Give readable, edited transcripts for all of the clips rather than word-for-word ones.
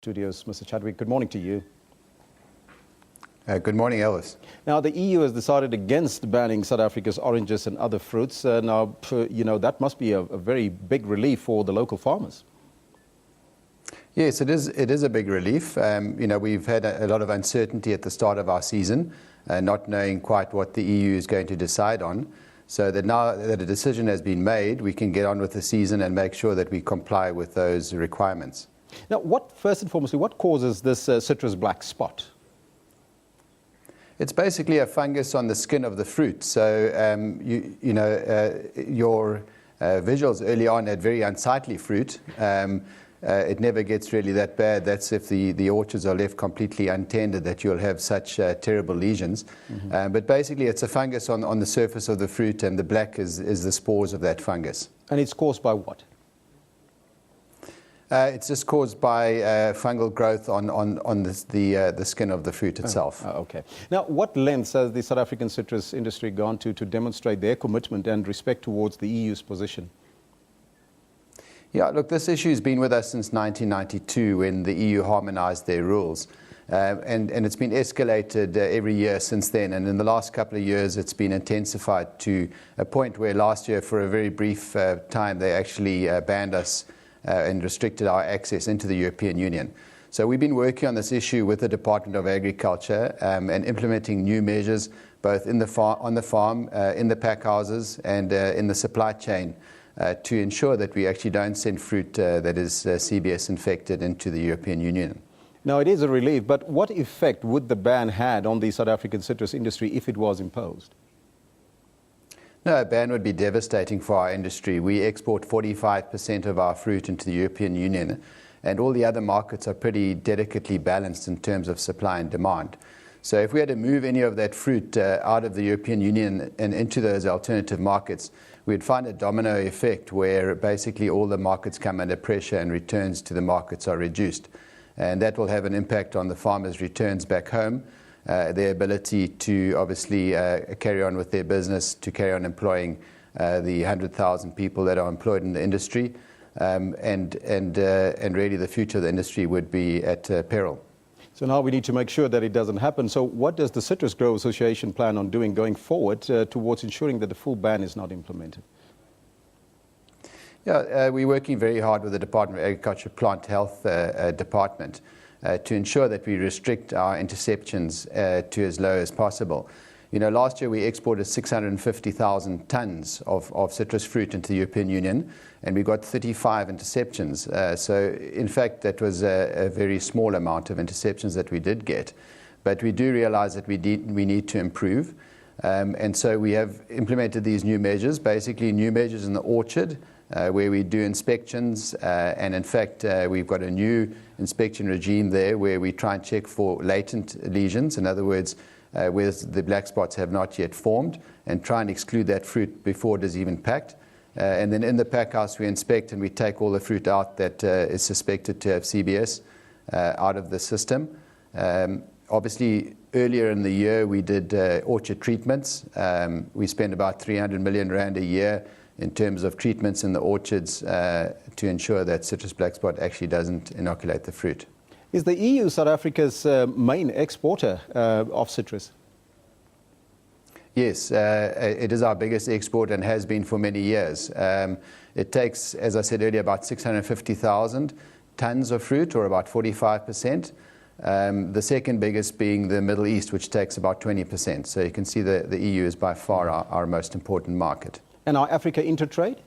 Studios. Mr. Chadwick, good morning to you. Good morning, Ellis. Now, the EU has decided against banning South Africa's oranges and other fruits. That must be a very big relief for the local farmers. Yes, it is a big relief. We've had a lot of uncertainty at the start of our season, not knowing quite what the EU is going to decide on. So that now that a decision has been made, we can get on with the season and make sure that we comply with those requirements. Now, first and foremost, what causes this citrus black spot? It's basically a fungus on the skin of the fruit. So, your visuals early on had very unsightly fruit. It never gets really that bad. That's if the orchards are left completely untended, that you'll have such terrible lesions. Mm-hmm. But basically, it's a fungus on the surface of the fruit, and the black is the spores of that fungus. And it's caused by what? It's just caused by fungal growth on the skin of the fruit itself. Okay. Now, what lengths has the South African citrus industry gone to demonstrate their commitment and respect towards the EU's position? Yeah, look, this issue has been with us since 1992 when the EU harmonized their rules. And it's been escalated every year since then. And in the last couple of years, it's been intensified to a point where last year, for a very brief time, they actually banned us and restricted our access into the European Union. So we've been working on this issue with the Department of Agriculture and implementing new measures both on the farm, in the pack houses and in the supply chain to ensure that we actually don't send fruit that is CBS infected into the European Union. Now, it is a relief, but what effect would the ban have on the South African citrus industry if it was imposed? No, a ban would be devastating for our industry. We export 45% of our fruit into the European Union, and all the other markets are pretty delicately balanced in terms of supply and demand. So if we had to move any of that fruit out of the European Union and into those alternative markets, we'd find a domino effect where basically all the markets come under pressure and returns to the markets are reduced. And that will have an impact on the farmers' returns back home, their ability to obviously carry on with their business, to carry on employing the 100,000 people that are employed in the industry, and really the future of the industry would be at peril. So now we need to make sure that it doesn't happen. So what does the Citrus Growers Association plan on doing going forward towards ensuring that the full ban is not implemented? Yeah, we're working very hard with the Department of Agriculture Plant Health Department to ensure that we restrict our interceptions to as low as possible. Last year we exported 650,000 tons of citrus fruit into the European Union, and we got 35 interceptions. So in fact, that was a very small amount of interceptions that we did get. But we do realize that we need to improve. And so we have implemented these new measures, basically new measures in the orchard, where we do inspections, and in fact we've got a new inspection regime there where we try and check for latent lesions, in other words where the black spots have not yet formed, and try and exclude that fruit before it is even packed. And then in the pack house we inspect and we take all the fruit out that is suspected to have CBS out of the system. Obviously earlier in the year we did orchard treatments. We spend about 300 million rand a year in terms of treatments in the orchards to ensure that citrus black spot actually doesn't inoculate the fruit. Is the EU South Africa's main exporter of citrus? Yes, it is our biggest export and has been for many years. It takes, as I said earlier, about 650,000 tons of fruit, or about 45%. The second biggest being the Middle East, which takes about 20%. So you can see the EU is by far our most important market. And our Africa intertrade?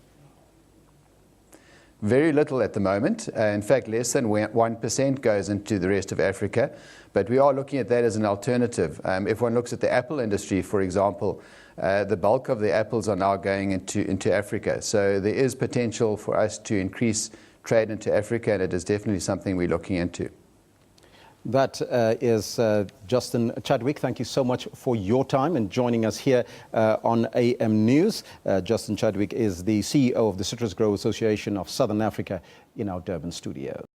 Very little at the moment. In fact, less than 1% goes into the rest of Africa. But we are looking at that as an alternative. If one looks at the apple industry, for example, the bulk of the apples are now going into Africa. So there is potential for us to increase trade into Africa, and it is definitely something we're looking into. That is Justin Chadwick. Thank you so much for your time and joining us here on AM News. Justin Chadwick is the CEO of the Citrus Growers Association of Southern Africa in our Durban studio.